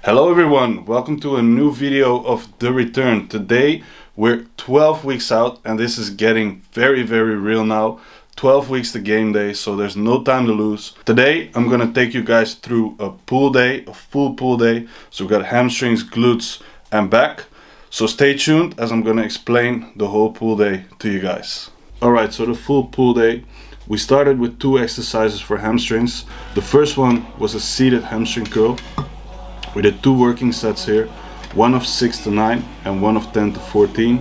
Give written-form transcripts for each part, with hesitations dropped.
Hello everyone, welcome to a new video of The Return. Today we're 12 weeks out and this is getting very real now. 12 weeks to game day, so there's no time to lose. Today I'm gonna take you guys through a pull day, a full pull day. So we've got hamstrings, glutes and back. So stay tuned as I'm gonna explain the whole pull day to you guys. Alright, so the full pull day. We started with 2 exercises for hamstrings. The first one was a seated hamstring curl. We did 2 working sets here, one of 6 to 9 and one of 10 to 14.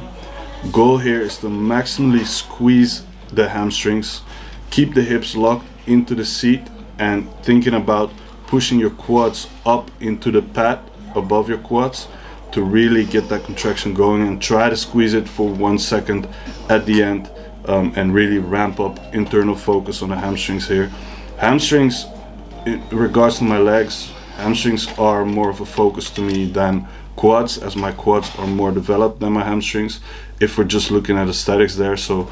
Goal here is to maximally squeeze the hamstrings, keep the hips locked into the seat and thinking about pushing your quads up into the pad above your quads to really get that contraction going, and try to squeeze it for 1 second at the end and really ramp up internal focus on the hamstrings here. Hamstrings, in regards to my legs, hamstrings are more of a focus to me than quads, as my quads are more developed than my hamstrings if we're just looking at aesthetics there. So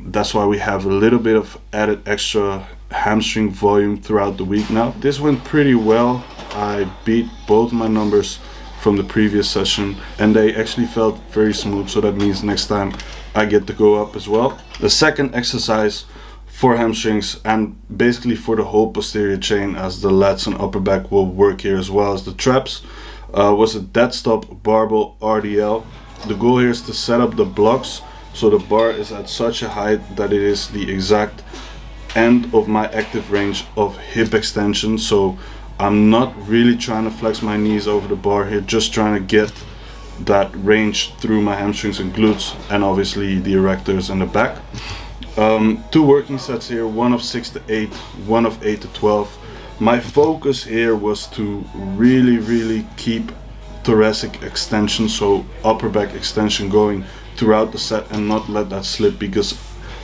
that's why we have a little bit of added extra hamstring volume throughout the week now. This went pretty well. I beat both my numbers from the previous session and they actually felt very smooth, so that means next time I get to go up as well. The second exercise for hamstrings and basically for the whole posterior chain, as the lats and upper back will work here as well as the traps, was a dead stop barbell RDL. The goal here is to set up the blocks so the bar is at such a height that it is the exact end of my active range of hip extension. So I'm not really trying to flex my knees over the bar here, just trying to get that range through my hamstrings and glutes and obviously the erectors and the back. 2 working sets here, one of 6 to 8, one of 8 to 12. My focus here was to really keep thoracic extension, so upper back extension, going throughout the set and not let that slip, because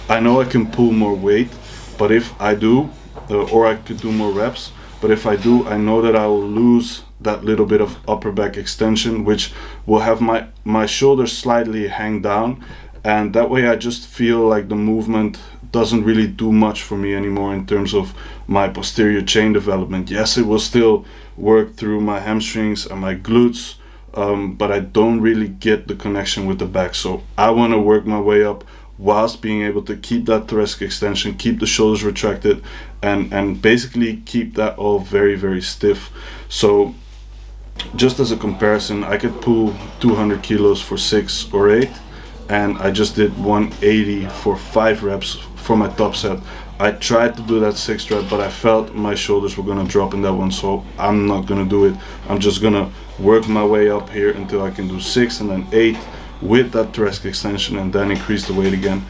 I know I can pull more weight, but if I do, or I could do more reps, but if I do, I know that I will lose that little bit of upper back extension, which will have my shoulders slightly hang down. And that way I just feel like the movement doesn't really do much for me anymore in terms of my posterior chain development. Yes, it will still work through my hamstrings and my glutes, but I don't really get the connection with the back. So I want to work my way up whilst being able to keep that thoracic extension, keep the shoulders retracted, and basically keep that all very stiff. So just as a comparison, I could pull 200 kilos for 6 or 8. And I just did 180 for 5 reps for my top set. I tried to do that 6th rep, but I felt my shoulders were gonna drop in that one, so I'm not gonna do it. I'm just gonna work my way up here until I can do 6 and then 8 with that thoracic extension, and then increase the weight again.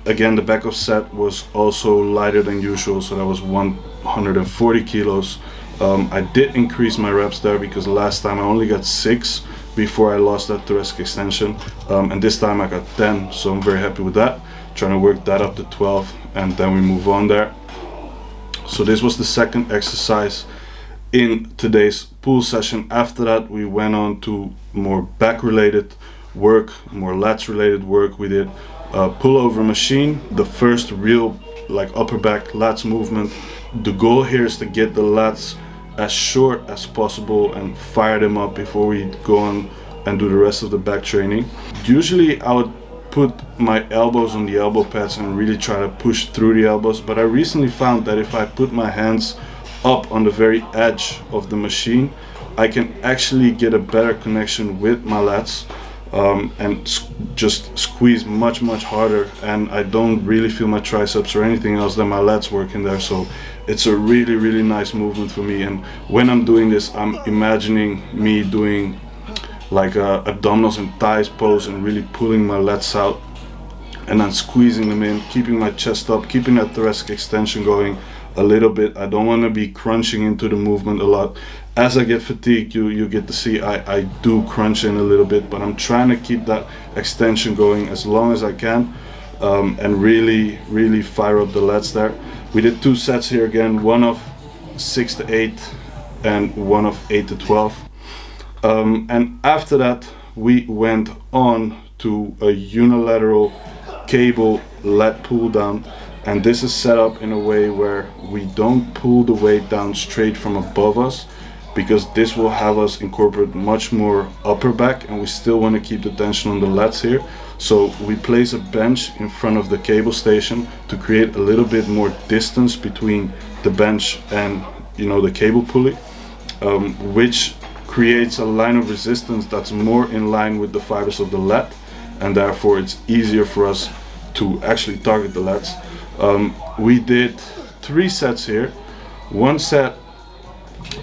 Again, the back of set was also lighter than usual, so that was 140 kilos. I did increase my reps there because last time I only got 6 before I lost that thoracic extension, and this time I got 10, so I'm very happy with that. Trying to work that up to 12 and then we move on there. So this was the second exercise in today's pull session. After that we went on to more back related work, more lats related work. We did pull over machine, the first real like upper back lats movement. The goal here is to get the lats as short as possible and fire them up before we go on and do the rest of the back training. Usually I would put my elbows on the elbow pads and really try to push through the elbows, but I recently found that if I put my hands up on the very edge of the machine, I can actually get a better connection with my lats and just squeeze much harder, and I don't really feel my triceps or anything else than my lats working there. So it's a really nice movement for me, and when I'm doing this, I'm imagining me doing like a abdominals and thighs pose and really pulling my lats out and then squeezing them in, keeping my chest up, keeping that thoracic extension going a little bit. I don't want to be crunching into the movement a lot. As I get fatigued, you get to see I do crunch in a little bit, but I'm trying to keep that extension going as long as I can, and really fire up the lats there. We did 2 sets here again, one of 6 to 8 and one of 8 to 12. And after that we went on to a unilateral cable lat pull down, and this is set up in a way where we don't pull the weight down straight from above us, because this will have us incorporate much more upper back, and we still want to keep the tension on the lats here. So we place a bench in front of the cable station to create a little bit more distance between the bench and, you know, the cable pulley, which creates a line of resistance that's more in line with the fibers of the lat, and therefore it's easier for us to actually target the lats. We did 3 sets here, 1 set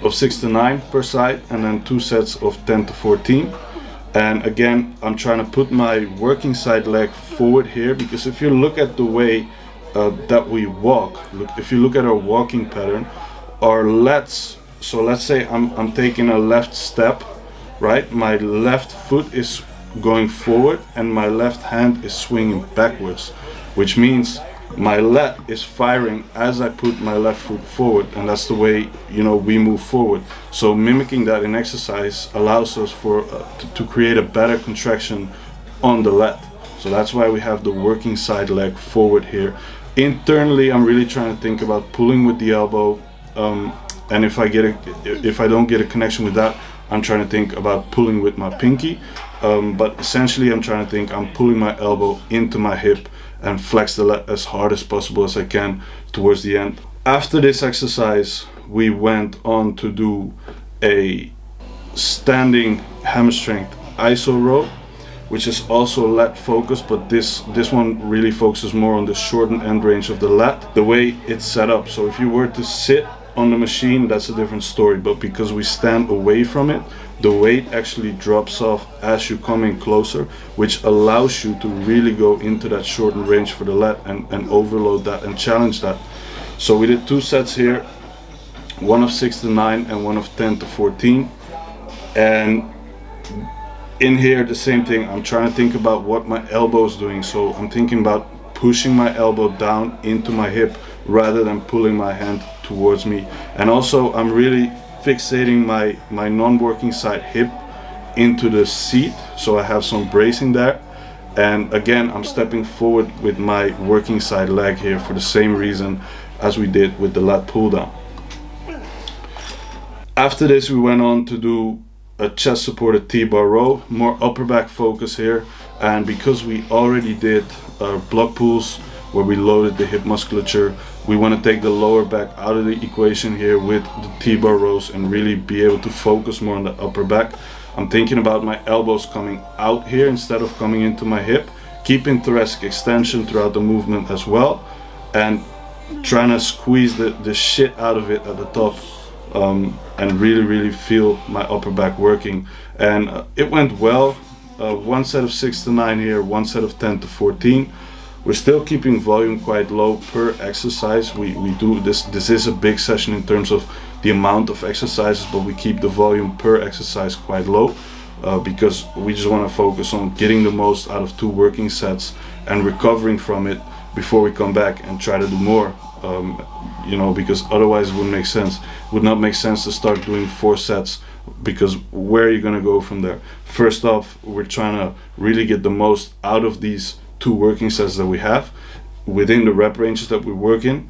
of 6 to 9 per side, and then 2 sets of 10 to 14. And again, I'm trying to put my working side leg forward here, because if you look at the way that we walk, if you look at our walking pattern, our lats, so let's say I'm taking a left step, right? My left foot is going forward and my left hand is swinging backwards, which means my lat is firing as I put my left foot forward, and that's the way, you know, we move forward. So mimicking that in exercise allows us to create a better contraction on the lat. So that's why we have the working side leg forward here. Internally, I'm really trying to think about pulling with the elbow, and if I don't get a connection with that, I'm trying to think about pulling with my pinky. But essentially, I'm trying to think I'm pulling my elbow into my hip and flex the lat as hard as possible as I can towards the end. After this exercise, we went on to do a standing hamstring Iso Row, which is also lat focused, but this one really focuses more on the shortened end range of the lat, the way it's set up. So if you were to sit on the machine, that's a different story, but because we stand away from it, the weight actually drops off as you come in closer, which allows you to really go into that shortened range for the lat and overload that and challenge that. So we did 2 sets here, 1 of 6 to 9 and 1 of 10 to 14. And in here, the same thing, I'm trying to think about what my elbow is doing. So I'm thinking about pushing my elbow down into my hip rather than pulling my hand towards me. And also I'm really fixating my non-working side hip into the seat, so I have some bracing there. And again, I'm stepping forward with my working side leg here for the same reason as we did with the lat pull down. After this, we went on to do a chest supported TBar row, more upper back focus here. And because we already did block pulls where we loaded the hip musculature, we want to take the lower back out of the equation here with the TBar rows and really be able to focus more on the upper back. I'm thinking about my elbows coming out here instead of coming into my hip, keeping thoracic extension throughout the movement as well, and trying to squeeze the shit out of it at the top, and really feel my upper back working. And it went well. 1 set of 6 to 9 here, 1 set of 10 to 14. We're still keeping volume quite low per exercise. We do this is a big session in terms of the amount of exercises, but we keep the volume per exercise quite low, because we just want to focus on getting the most out of 2 working sets and recovering from it before we come back and try to do more. You know, because otherwise it wouldn't make sense. It would not make sense to start doing 4 sets, because where are you going to go from there? First off, we're trying to really get the most out of these 2 working sets that we have within the rep ranges that we work in.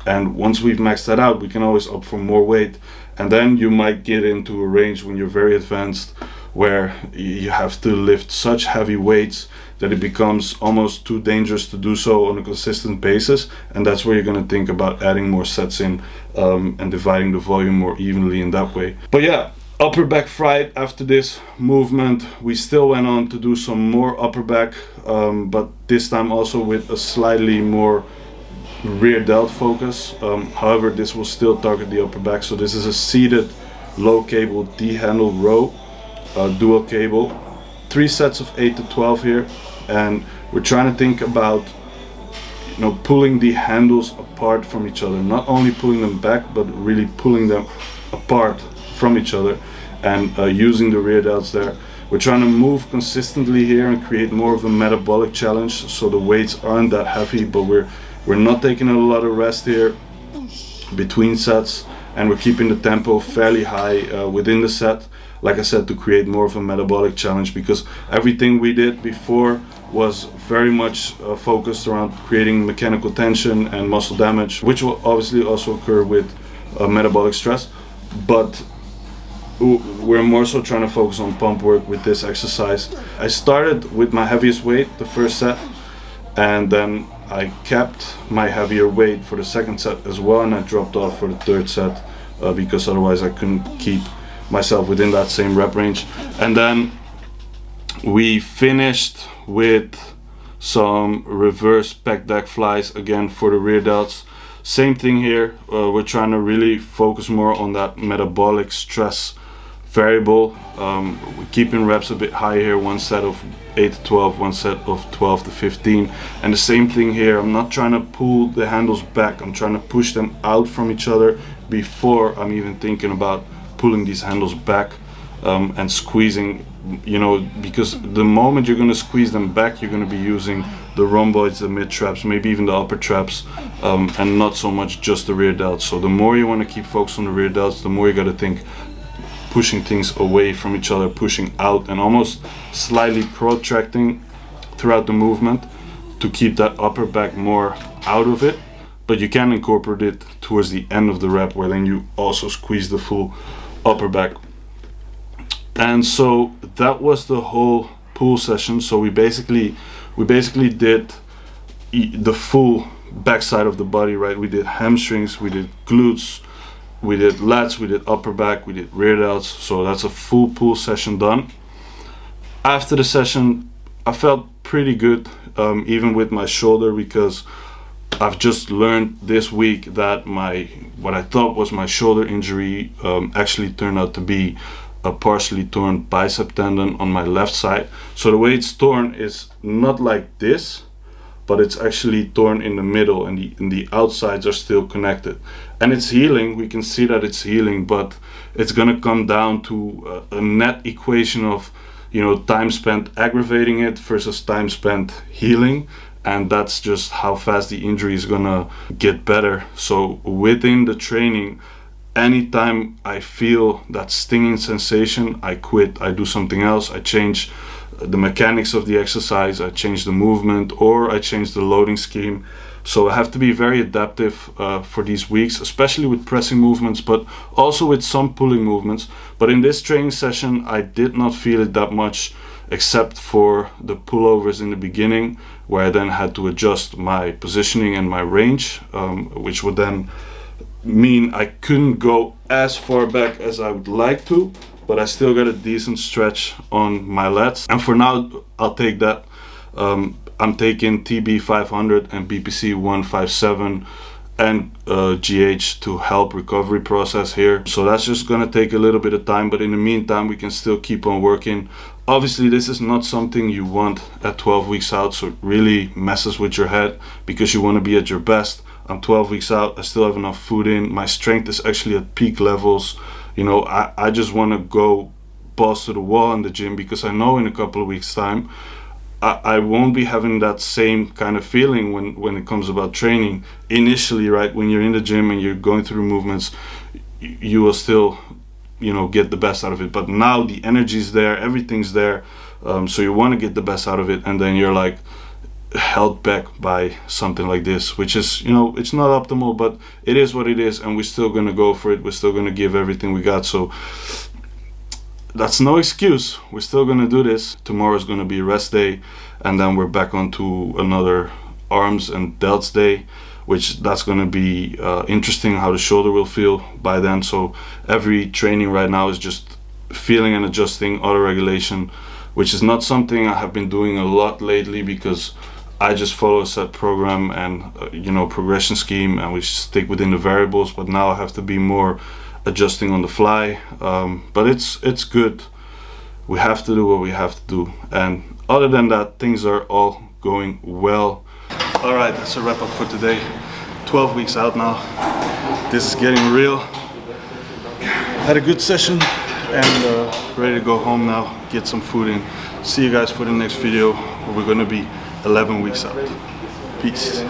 And once we've maxed that out, we can always opt for more weight. And then you might get into a range when you're very advanced, where you have to lift such heavy weights that it becomes almost too dangerous to do so on a consistent basis. And that's where you're going to think about adding more sets in, and dividing the volume more evenly in that way. But yeah, upper back fried. After this movement, we still went on to do some more upper back, but this time also with a slightly more rear delt focus. However, this will still target the upper back. So this is a seated low cable D-handle row, dual cable, 3 sets of 8 to 12 here. And we're trying to think about, you know, pulling the handles apart from each other, not only pulling them back, but really pulling them apart from each other, and using the rear delts there. We're trying to move consistently here and create more of a metabolic challenge, so the weights aren't that heavy, but we're not taking a lot of rest here between sets, and we're keeping the tempo fairly high within the set, like I said, to create more of a metabolic challenge, because everything we did before was very much focused around creating mechanical tension and muscle damage, which will obviously also occur with metabolic stress. but we're more so trying to focus on pump work with this exercise. I started with my heaviest weight the first set, and then I kept my heavier weight for the second set as well, and I dropped off for the third set because otherwise I couldn't keep myself within that same rep range. And then we finished with some reverse pec deck flies again for the rear delts. Same thing here, we're trying to really focus more on that metabolic stress variable. We're keeping reps a bit higher here, one set of 8 to 12, one set of 12 to 15. And the same thing here, I'm not trying to pull the handles back, I'm trying to push them out from each other before I'm even thinking about pulling these handles back and squeezing, you know, because the moment you're going to squeeze them back, you're going to be using the rhomboids, the mid traps, maybe even the upper traps, and not so much just the rear delts. So the more you want to keep focused on the rear delts, the more you got to think pushing things away from each other, pushing out, and almost slightly protracting throughout the movement to keep that upper back more out of it. But you can incorporate it towards the end of the rep, where then you also squeeze the full upper back. And so that was the whole pull session. So we basically did the full backside of the body, right? We did hamstrings, we did glutes, we did lats, we did upper back, we did rear delts. So that's a full pull session done. After the session, I felt pretty good, even with my shoulder, because I've just learned this week that what I thought was my shoulder injury actually turned out to be a partially torn bicep tendon on my left side. So the way it's torn is not like this, but it's actually torn in the middle, and the outsides are still connected. And it's healing, we can see that it's healing, but it's gonna come down to a net equation of, you know, time spent aggravating it versus time spent healing. And that's just how fast the injury is gonna get better. So within the training, anytime I feel that stinging sensation, I quit, I do something else, I change the mechanics of the exercise, I change the movement, or I change the loading scheme. So I have to be very adaptive for these weeks, especially with pressing movements, but also with some pulling movements. But in this training session, I did not feel it that much, except for the pullovers in the beginning, where I then had to adjust my positioning and my range, which would then mean I couldn't go as far back as I would like to, but I still got a decent stretch on my lats. And for now, I'll take that. I'm taking TB 500 and BPC 157 and GH to help recovery process here. So that's just gonna take a little bit of time, but in the meantime, we can still keep on working. Obviously, this is not something you want at 12 weeks out, so it really messes with your head because you want to be at your best. I'm 12 weeks out, I still have enough food in, my strength is actually at peak levels. You know, I just want to go balls to the wall in the gym, because I know in a couple of weeks time I won't be having that same kind of feeling when it comes about training. Initially, right, when you're in the gym and you're going through movements, you will still, you know, get the best out of it. But now the energy's there, everything's there, so you want to get the best out of it, and then you're like held back by something like this, which is, you know, it's not optimal, but it is what it is, and we're still gonna go for it. We're still gonna give everything we got. So that's no excuse. We're still gonna do this. Tomorrow's gonna be rest day, and then we're back onto another arms and delts day, which that's gonna be interesting how the shoulder will feel by then. So every training right now is just feeling and adjusting, auto-regulation, which is not something I have been doing a lot lately, because I just follow a set program and you know, progression scheme, and we stick within the variables. But now I have to be more adjusting on the fly, but it's good. We have to do what we have to do, and other than that, things are all going well. All right, that's a wrap up for today. 12 weeks out now. This is getting real. Had a good session, and ready to go home now, get some food in. See you guys for the next video, where we're gonna be 11 weeks out. Peace.